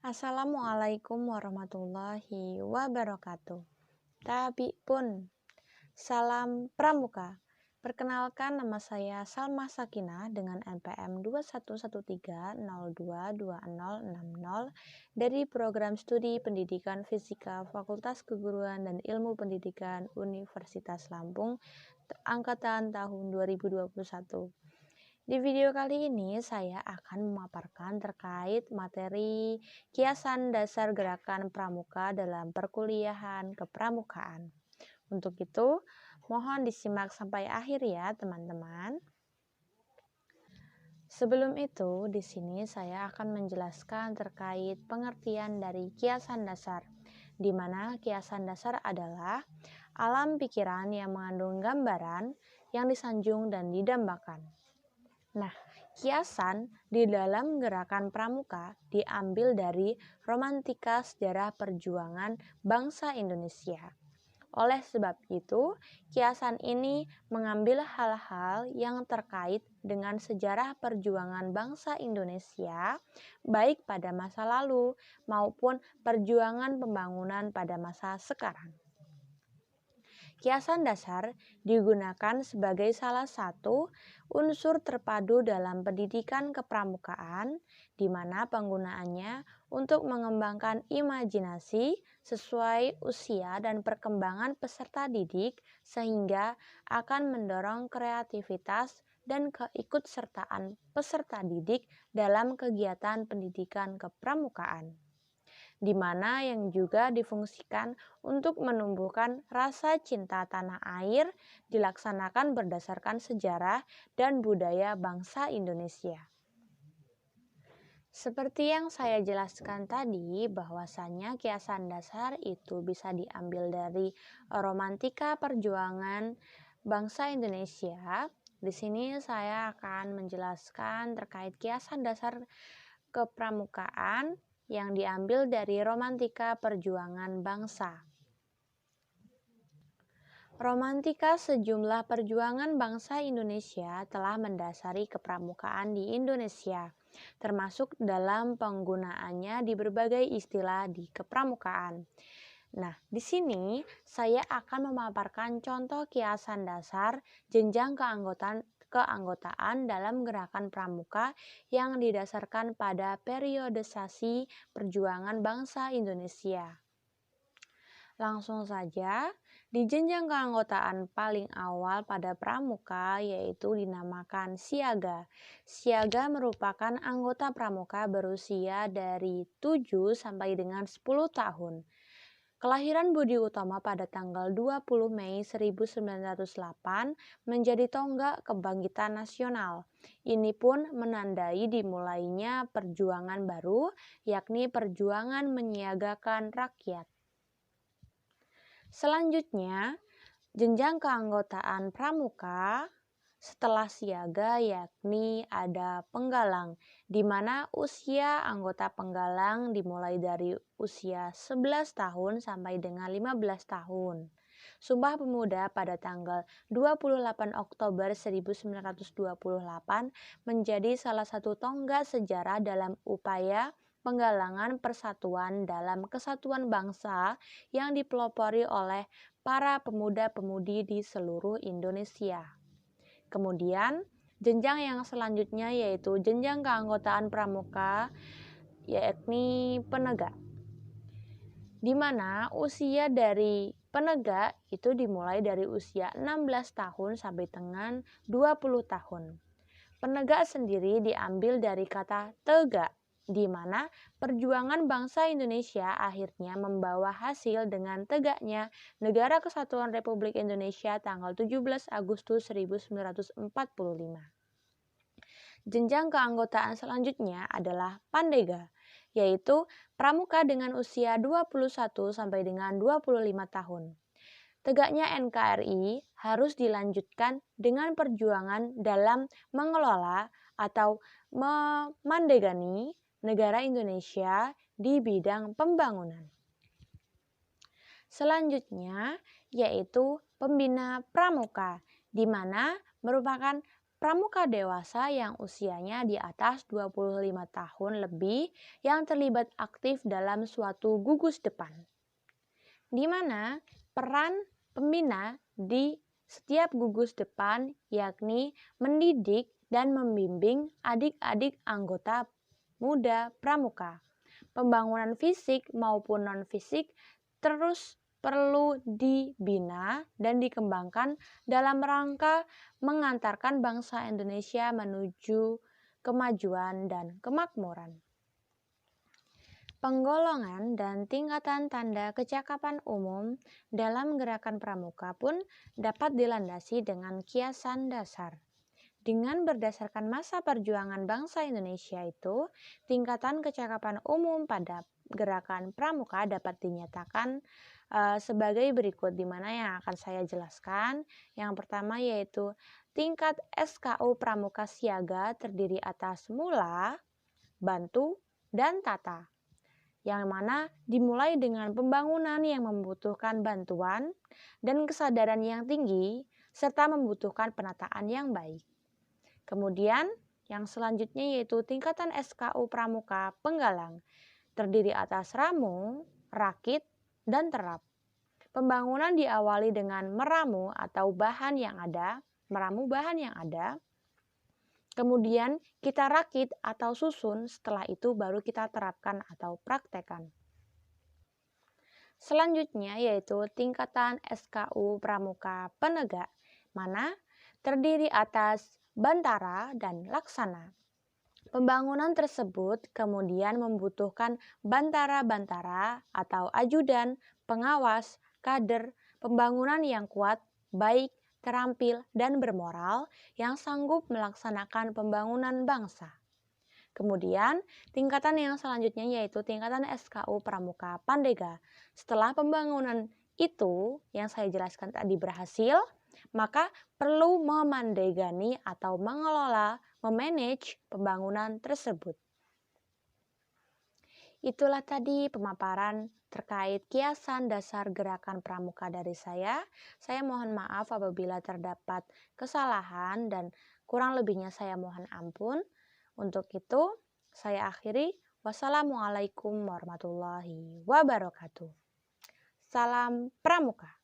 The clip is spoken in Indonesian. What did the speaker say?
Assalamualaikum warahmatullahi wabarakatuh. Tabi pun, salam pramuka. Perkenalkan, nama saya Salma Sakinah dengan NPM 2113022060 dari Program Studi Pendidikan Fisika Fakultas Keguruan dan Ilmu Pendidikan Universitas Lampung angkatan tahun 2021. Di video kali ini saya akan memaparkan terkait materi kiasan dasar gerakan pramuka dalam perkuliahan kepramukaan. Untuk itu, mohon disimak sampai akhir ya, teman-teman. Sebelum itu, di sini saya akan menjelaskan terkait pengertian dari kiasan dasar, di mana kiasan dasar adalah alam pikiran yang mengandung gambaran yang disanjung dan didambakan. Nah, kiasan di dalam gerakan pramuka diambil dari romantika sejarah perjuangan bangsa Indonesia. Oleh sebab itu, kiasan ini mengambil hal-hal yang terkait dengan sejarah perjuangan bangsa Indonesia, baik pada masa lalu maupun perjuangan pembangunan pada masa sekarang. Kiasan dasar digunakan sebagai salah satu unsur terpadu dalam pendidikan kepramukaan, di mana penggunaannya untuk mengembangkan imajinasi sesuai usia dan perkembangan peserta didik, sehingga akan mendorong kreativitas dan keikutsertaan peserta didik dalam kegiatan pendidikan kepramukaan, di mana yang juga difungsikan untuk menumbuhkan rasa cinta tanah air, dilaksanakan berdasarkan sejarah dan budaya bangsa Indonesia. Seperti yang saya jelaskan tadi, bahwasannya kiasan dasar itu bisa diambil dari romantika perjuangan bangsa Indonesia. Di sini saya akan menjelaskan terkait kiasan dasar kepramukaan yang diambil dari romantika perjuangan bangsa. Romantika sejumlah perjuangan bangsa Indonesia telah mendasari kepramukaan di Indonesia, termasuk dalam penggunaannya di berbagai istilah di kepramukaan. Nah, di sini saya akan memaparkan contoh kiasan dasar jenjang keanggotaan dalam gerakan pramuka yang didasarkan pada periodisasi perjuangan bangsa Indonesia. Langsung saja, di jenjang keanggotaan paling awal pada pramuka yaitu dinamakan siaga. Siaga merupakan anggota pramuka berusia dari 7 sampai dengan 10 tahun. Kelahiran Budi Utomo pada tanggal 20 Mei 1908 menjadi tonggak kebangkitan nasional. Ini pun menandai dimulainya perjuangan baru, yakni perjuangan menyiagakan rakyat. Selanjutnya, jenjang keanggotaan pramuka setelah siaga yakni ada penggalang, di mana usia anggota penggalang dimulai dari usia 11 tahun sampai dengan 15 tahun. Sumpah Pemuda pada tanggal 28 Oktober 1928 menjadi salah satu tonggak sejarah dalam upaya penggalangan persatuan dalam kesatuan bangsa yang dipelopori oleh para pemuda-pemudi di seluruh Indonesia. Kemudian, jenjang yang selanjutnya yaitu jenjang keanggotaan pramuka, yakni penegak, di mana usia dari penegak itu dimulai dari usia 16 tahun sampai dengan 20 tahun. Penegak sendiri diambil dari kata tegak, di mana perjuangan bangsa Indonesia akhirnya membawa hasil dengan tegaknya Negara Kesatuan Republik Indonesia tanggal 17 Agustus 1945. Jenjang keanggotaan selanjutnya adalah pandega, yaitu pramuka dengan usia 21 sampai dengan 25 tahun. Tegaknya NKRI harus dilanjutkan dengan perjuangan dalam mengelola atau memandegani negara Indonesia di bidang pembangunan. Selanjutnya yaitu pembina pramuka, di mana merupakan Pramuka dewasa yang usianya di atas 25 tahun lebih yang terlibat aktif dalam suatu gugus depan, di mana peran pembina di setiap gugus depan yakni mendidik dan membimbing adik-adik anggota muda pramuka. Pembangunan fisik maupun non-fisik terus perlu dibina dan dikembangkan dalam rangka mengantarkan bangsa Indonesia menuju kemajuan dan kemakmuran. Penggolongan dan tingkatan tanda kecakapan umum dalam gerakan pramuka pun dapat dilandasi dengan kiasan dasar. Dengan berdasarkan masa perjuangan bangsa Indonesia itu, tingkatan kecakapan umum pada gerakan pramuka dapat dinyatakan sebagai berikut, di mana yang akan saya jelaskan. Yang pertama yaitu tingkat SKU Pramuka Siaga terdiri atas mula, bantu, dan tata, yang mana dimulai dengan pembangunan yang membutuhkan bantuan dan kesadaran yang tinggi serta membutuhkan penataan yang baik. Kemudian yang selanjutnya yaitu tingkatan SKU Pramuka Penggalang, terdiri atas ramu, rakit, dan terap. Pembangunan diawali dengan meramu bahan yang ada, kemudian kita rakit atau susun, setelah itu baru kita terapkan atau praktekan. Selanjutnya yaitu tingkatan SKU Pramuka Penegak, mana terdiri atas bantara dan laksana. Pembangunan tersebut kemudian membutuhkan bantara-bantara atau ajudan, pengawas, kader, pembangunan yang kuat, baik, terampil, dan bermoral yang sanggup melaksanakan pembangunan bangsa. Kemudian, tingkatan yang selanjutnya yaitu tingkatan SKU Pramuka Pandega. Setelah pembangunan itu yang saya jelaskan tadi berhasil, maka perlu memandegani atau mengelola, memanage pembangunan tersebut. Itulah tadi pemaparan terkait kiasan dasar gerakan pramuka dari saya. Saya mohon maaf apabila terdapat kesalahan dan kurang lebihnya saya mohon ampun. Untuk itu, saya akhiri. Wassalamualaikum warahmatullahi wabarakatuh. Salam Pramuka.